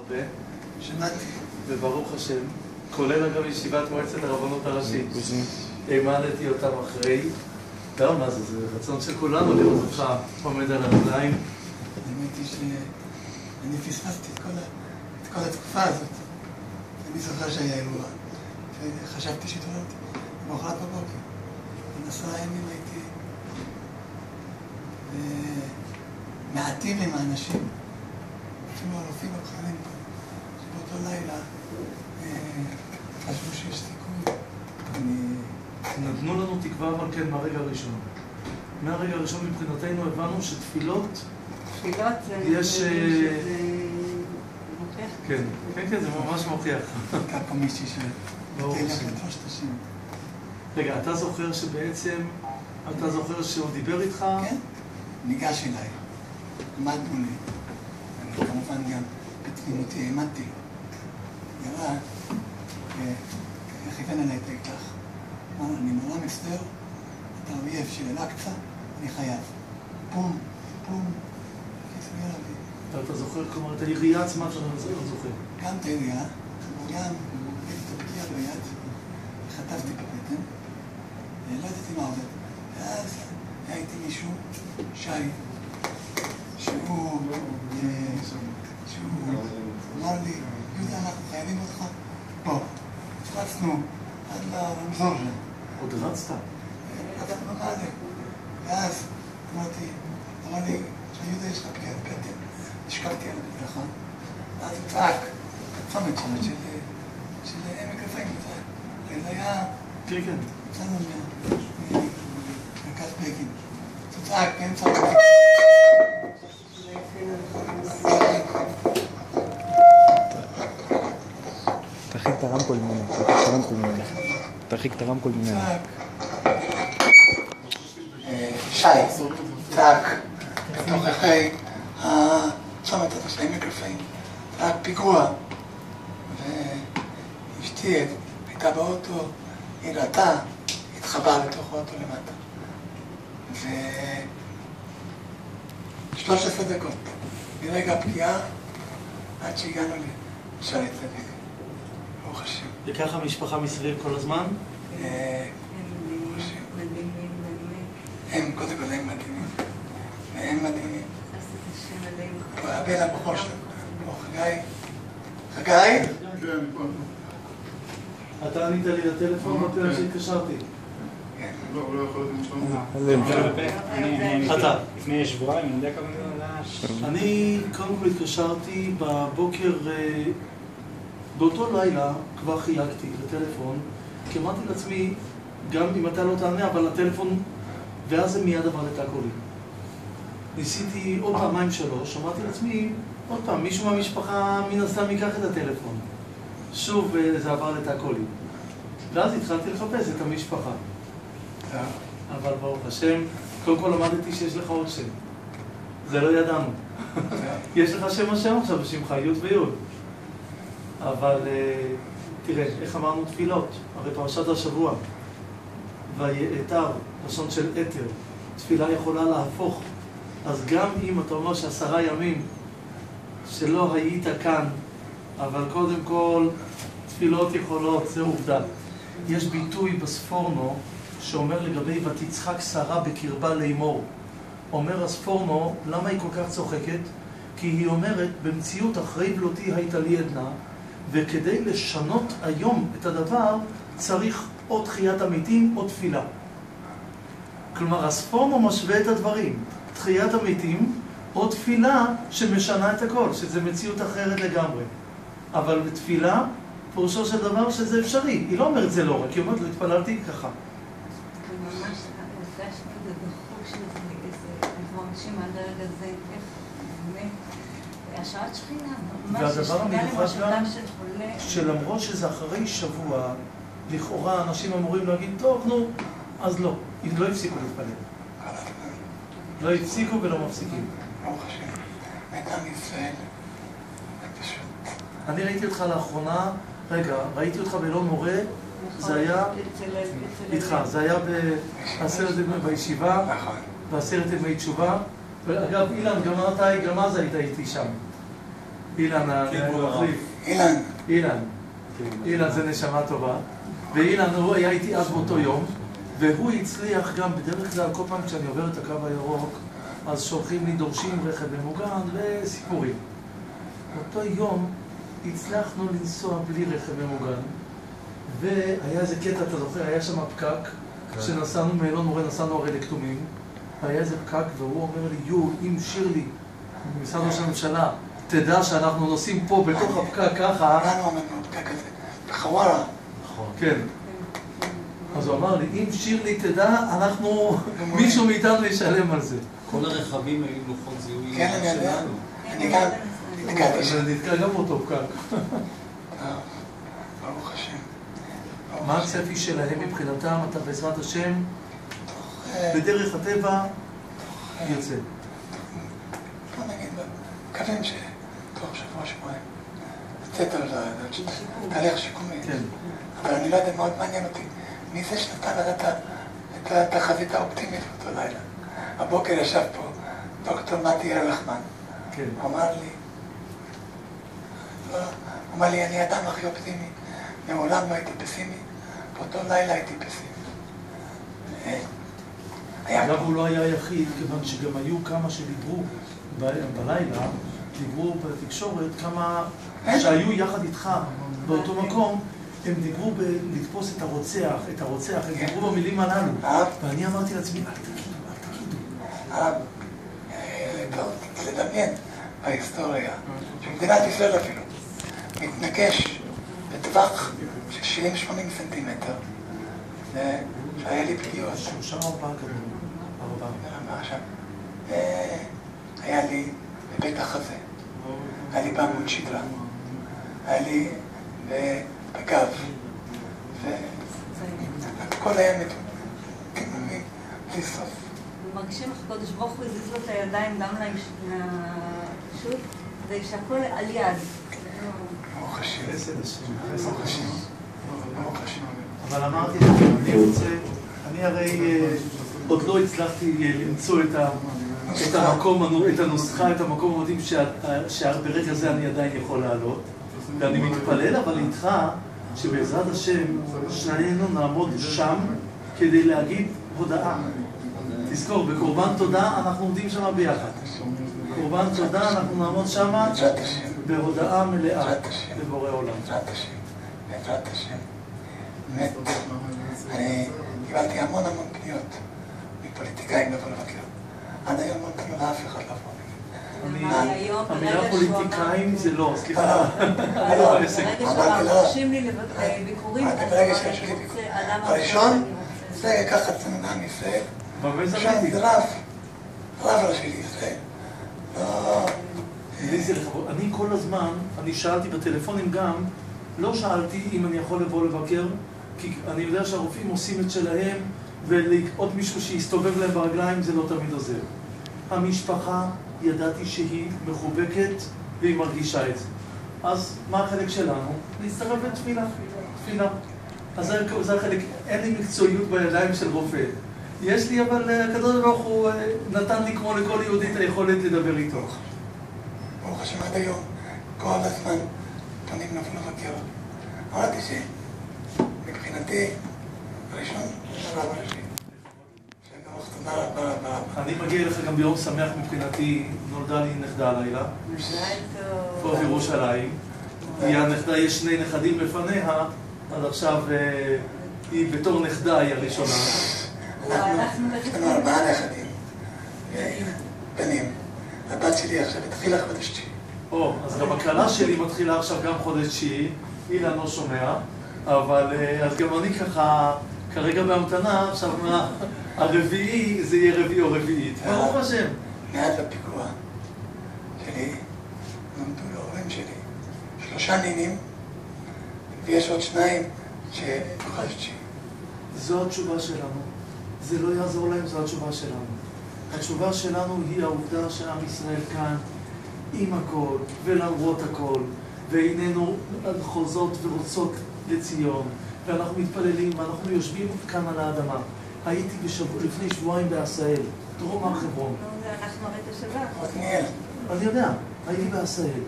הרבה. שמעתי. וברוך השם, כולל אגב ישיבת מועצת הרבנות הראשית. העמדתי אותם אחרי. לא, מה זה? זה רצון של כולנו לראות אותך עומד על הרגליים. האמת היא שאני פספסתי את כל התקופה הזאת. אני זוכר שהיה אירוע. חשבתי שהתעוררתי למחרת בבוקר. ב10 ימים הייתי מעטים עם האנשים. אפילו הרופאים הבכירים פה, שבאותו לילה חשבו שיש סיכוי. נתנו לנו תקווה, אבל כן, מהרגע הראשון. מהרגע הראשון מבחינתנו הבנו שתפילות... תפילות זה... יש... מוכיח. כן, כן, כן, זה ממש מוכיח. הייתה פה מישהי שתלך לתפוש את השם. רגע, אתה זוכר שבעצם... אתה זוכר שהוא דיבר איתך? כן, ניגש אליי. עמד מולי. אני כמובן גם בתמימותי העמדתי לו. ירד, וכיוון אליי את האקדח. אמר, אני נורא מצטער, אתה אויב של אל-אקצא, אני חייב. בום, בום, קיצור ילדי. אתה זוכר, כלומר, את הירייה עצמה שאתה לא זוכר. גם את הירייה, גם הייתי את הפגיעה ביד, חטפתי בבטן, ולא ידעתי מה עובד. ואז היה איתי מישהו, שי, שהוא אמר לי, יהודה, אנחנו חייבים אותך. בוא, רצנו עד לרמזור שם. עוד רצת? רצנו במעלה. ואז אמר לי, יהודה, יש לך פגיעת בטן. השקפתי על המדרכה, ואז הוא צעק, צומת שם של עמק רפאים, זה היה... כן, כן. יצאנו ממרכז בגין. הוא צעק באמצע המדרכה. תרחיק את הרמקול ממנו, תרחיק את הרמקול ממנו. שי, צעק, בתוככי הצומת הזה של עמק רפאים, צעק פיגוע, ואשתי הייתה באוטו, היא ראתה, התחבאה לתוך האוטו למטה. 13 דקות, מרגע הפגיעה עד שהגענו לשערי צדיק. ברוך השם. וככה המשפחה מסביב כל הזמן? ברוך השם. הם, קודם כל הם מדהימים. והם מדהימים. הבן הבכור שלנו, כמו חגי. חגי? אתה ענית לי לטלפון בפעם שהתקשרתי. כן. לא, הוא לא יכול להיות משלום. אתה. לפני שבועיים, אני יודע כמה זה... אני קודם כל התקשרתי בבוקר, באותו לילה כבר חייגתי לטלפון, כי אמרתי לעצמי, גם אם אתה לא תענה, אבל הטלפון, ואז זה מיד עבר לתא קולי. ניסיתי עוד פעמיים שלוש, אמרתי לעצמי, עוד פעם, מישהו מהמשפחה מן הסתם ייקח את הטלפון. שוב זה עבר לתא קולי. ואז התחלתי לחפש את המשפחה. אבל ברוך השם, קודם כל למדתי שיש לך עוד שם. זה לא ידענו. יש לך שם השם עכשיו בשמך, י' וי'. אבל תראה, איך אמרנו תפילות? הרי פרשת השבוע. ויעתר, לשון של אתר. תפילה יכולה להפוך. אז גם אם אתה אומר ש10 ימים שלא היית כאן, אבל קודם כל תפילות יכולות, זה עובדה. יש ביטוי בספורנו שאומר לגבי ותצחק שרה בקרבה לאמור. אומר הספורנו, למה היא כל כך צוחקת? כי היא אומרת, במציאות אחרי בלותי הייתה לי עדנה, וכדי לשנות היום את הדבר צריך או תחיית המתים או תפילה. כלומר, הספורנו משווה את הדברים. תחיית המתים או תפילה שמשנה את הכל, שזה מציאות אחרת לגמרי. אבל בתפילה, פירושו של דבר שזה אפשרי. היא לא אומרת זה לא רק, היא אומרת, לא התפללתי ככה. ממש הרגשתי את הדחוק של איזה מפרשים עד הרגע הזה, איך באמת, השראת שכינה, ממש והדבר המיוחד גם, חולה... שלמרות שזה אחרי שבוע, לכאורה אנשים אמורים להגיד, טוב, נו, אז לא. לא הפסיקו להתפלל. לא הפסיקו ולא מפסיקים. ברוך השם. עם ישראל. אני ראיתי אותך לאחרונה, רגע, ראיתי אותך בלון מורה, זה היה איתך, זה היה בעשרת ימי בישיבה, בעשרת ימי תשובה, ואגב, אילן, גם אז היית איתי שם. אילן המחליף. אילן זה נשמה טובה. ואילן הוא היה איתי אז באותו יום, והוא הצליח גם בדרך כלל, כל פעם כשאני עובר את הקו הירוק, אז שולחים לי דורשים רכב ממוגן וסיפורים. באותו יום הצלחנו לנסוע בלי רכב ממוגן, והיה איזה קטע, אתה זוכר, היה שם פקק, כשנסענו מאלון מורה, נסענו הרי לכתומים, היה איזה פקק, והוא אומר לי, אם שירלי, ממשרד ראש הממשלה, תדע שאנחנו נוסעים פה בתוך הפקק ככה. לנו אמרנו הפקק הזה, בחווארה. כן. אז הוא אמר לי, אם שירלי תדע, מישהו מאיתנו ישלם על זה. כל הרכבים היו לוחות זיהוי שלנו. כן, אני יודע. אני גם נתקעתי שם. זה נתקע גם אותו פקק. ברוך השם. מה הצפי שלהם מבחינתם? אתה בעזרת השם, בדרך הטבע, יוצא. בוא נגיד, מקווים שתוך שבוע שבועיים לצאת על תהליך שיקומי. אבל אני לא יודע, מאוד מעניין אותי. מי זה שנתן את התחזית האופטימית באותו לילה? הבוקר ישב פה דוקטור מתי אלחמן. הוא אמר לי, אני האדם הכי אופטימי. מעולם לא הייתי פסימי. באותו לילה הייתי פסימי. אגב, הוא לא היה היחיד, כיוון שגם היו כמה שדיברו בלילה, דיברו בתקשורת, כמה שהיו יחד איתך באותו מקום, הם דיברו לתפוס את הרוצח, הם דיברו במילים הללו. ואני אמרתי לעצמי, אל תגידו. לדמיין בהיסטוריה, שמדינת ישראל אפילו מתנקש בטווח של 70-80 סנטימטר, שהיה לי פגיעות. 3-4 כדורים. 4. היה לי בבית החזה, היה לי בעמוד שדרה, היה לי בגב, והכל היה כמומים, בלי סוף. מרגישים איך הקדוש ברוך הוא הזיז לו את הידיים גם לשוט, כדי שהכל על יד. ברוך השם. ברוך השם. ברוך השם. אבל אמרתי, אני הרי עוד לא הצלחתי למצוא את המקום, את הנוסחה, את המקום המדהים שברגע זה אני עדיין יכול לעלות. ואני מתפלל אבל איתך שבעזרת השם שנינו נעמוד שם כדי להגיד הודעה. תזכור, בקורבן תודה אנחנו עומדים שם ביחד. קורבן תודה אנחנו נעמוד שם בהודעה מלאה לבורא עולם. בעזרת השם. בעזרת השם. באמת, אני קיבלתי המון פניות מפוליטיקאים לבוא לבקר. עד היום לא נתנו לאף אחד לבוא. המילה פוליטיקאים זה לא, סליחה. ברגע שמרשים לי ביקורים, אז הראשון זה ככה צנונה מישראל. זה רב ראשי לישראל. אני כל הזמן, אני שאלתי בטלפונים גם, לא שאלתי אם אני יכול לבוא לבקר, כי אני יודע שהרופאים עושים את שלהם, ולעוד מישהו שיסתובב להם ברגליים זה לא תמיד עוזר. המשפחה, ידעתי שהיא מחובקת והיא מרגישה את זה. אז מה החלק שלנו? להצטרף לתפילה. אז זה החלק, אין לי מקצועיות בידיים של רופא. יש לי, אבל הקדוש ברוך הוא נתן לי כמו לכל יהודי את היכולת לדבר איתו. ברוך השם עד היום, כל הזמן פונים לבוא לבקר. אמרתי שמבחינתי, הראשון זה רב הראשי. תודה רבה. אני מגיע לך גם ביום שמח מבחינתי, נולדה לי נכדה הלילה. פה בירושלים. היא הנכדה, יש שני נכדים לפניה, אז עכשיו היא בתור נכדה היא הראשונה. יש לנו 4 נכדים. בנים. הבת שלי עכשיו התחילה חודש 9. אז גם הקללה שלי מתחילה עכשיו גם חודש 9. אילן לא שומע, אבל אז גם אני ככה כרגע בהמתנה, עכשיו הרביעי זה יהיה רביעי או רביעית. ברוך השם. מאז הפיגוע שלי נולדו להורים שלי 3 נינים, ויש עוד 2 שבחודש 9. זו התשובה שלנו. זה לא יעזור להם, זו התשובה שלנו. התשובה שלנו היא העובדה שעם ישראל כאן עם הכל ולמרות הכל, ואיננו חוזות ורוצות לציון, ואנחנו מתפללים ואנחנו יושבים כאן על האדמה. הייתי לפני שבועיים בעשהאל, דרום הר חברון. אנחנו הרי תושבה. עתניאל. אני יודע, הייתי בעשהאל.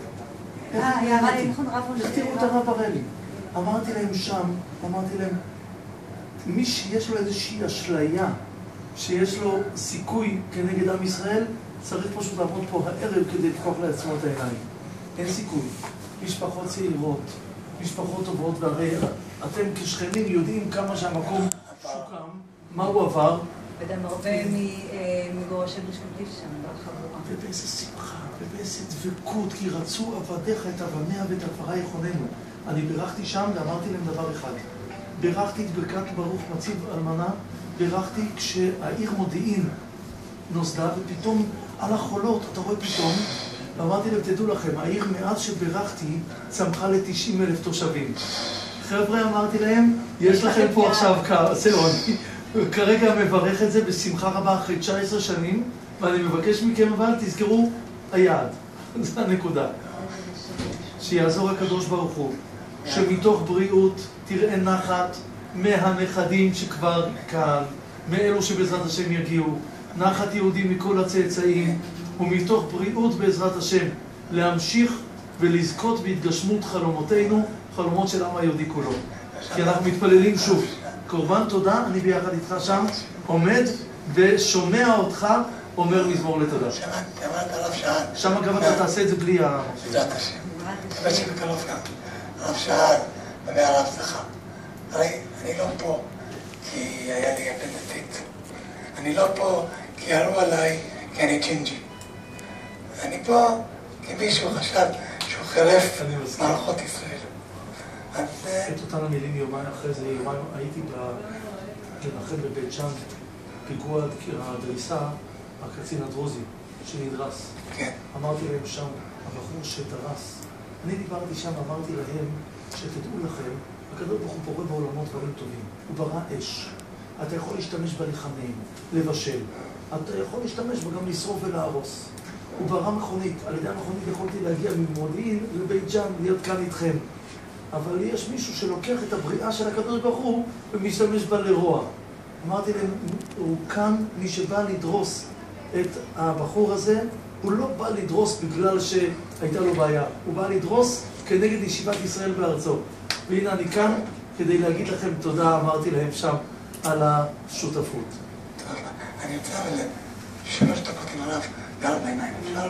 נכון, רב אושר. תראו את הרב הראלי. אמרתי להם שם, מי שיש לו איזושהי אשליה, שיש לו סיכוי כנגד עם ישראל, צריך פשוט לעמוד פה הערב כדי לפקוח לעצמו את העיניים. אין סיכוי. משפחות צעירות, משפחות טובות, והרי אתם כשכנים יודעים כמה שהמקום שוקם, מה הוא עבר. וגם הרבה מגורשי גוש קטיף שם, בחבורה. ובאיזה שמחה, ובאיזה דבקות, כי רצו עבדיך את אבניה ואת עפרה יחוננו. אני בירכתי שם ואמרתי להם דבר אחד. בירכתי את ברכת ברוך מציב אלמנה, בירכתי כשהעיר מודיעין נוסדה, ופתאום על החולות, אתה רואה פתאום, ואמרתי להם, תדעו לכם, העיר מאז שבירכתי צמחה ל90,000 תושבים. חבר'ה, אמרתי להם, יש לכם פה עכשיו שעון. כרגע מברך את זה בשמחה רבה אחרי 19 שנים, ואני מבקש מכם, אבל תזכרו, היעד. זו הנקודה. שיעזור הקדוש ברוך הוא, שמתוך בריאות תראה נחת מהנכדים שכבר כאן, מאלו שבעזרת השם יגיעו, נחת יהודים מכל הצאצאים, ומתוך בריאות בעזרת השם להמשיך ולזכות בהתגשמות חלומותינו, חלומות של העם היהודי כולו. כי אנחנו מתפללים שוב. קורבן תודה, אני ביחד איתך שם, עומד ושומע אותך, אומר מזמור לתודה. שמעת עליו שעד. שם גם אתה תעשה את זה בלי ה... בעזרת השם. מקווה שבקרוב גם. הרב שעד, והרב זכה. הרי אני לא פה כי היה לי אפנדיציט. אני לא פה כי ירו עליי כי אני ג'ינג'י. אני פה כי מישהו חשב שהוא חירף מערכות ישראל. את אותן המילים יומיים אחרי זה, יומיים הייתי לנחם בבית ג'אן, פיגוע הדריסה, הקצין הדרוזי שנדרס. כן. אמרתי להם שם, הבחור שדרס, אני דיברתי שם, אמרתי להם שתדעו לכם, הקדוש ברוך הוא פורה בעולמות דברים טובים. הוא ברא אש. אתה יכול להשתמש בה לחמם, לבשל. אתה יכול להשתמש בה גם לשרוף ולהרוס. הוא ברא מכונית. על ידי המכונית יכולתי להגיע ממודיעין לבית ג'אן, להיות כאן איתכם. אבל יש מישהו שלוקח את הבריאה של הקדוש ברוך הוא ומשתמש בה לרוע. אמרתי להם, הוא כאן מי שבא לדרוס את הבחור הזה, הוא לא בא לדרוס בגלל שהייתה לו בעיה. הוא בא לדרוס כנגד ישיבת ישראל בארצו. והנה אני כאן כדי להגיד לכם תודה, אמרתי להם שם, על השותפות. טוב, אני רוצה אבל 3 דקות עם הרב, גר בעיניים, אפשר?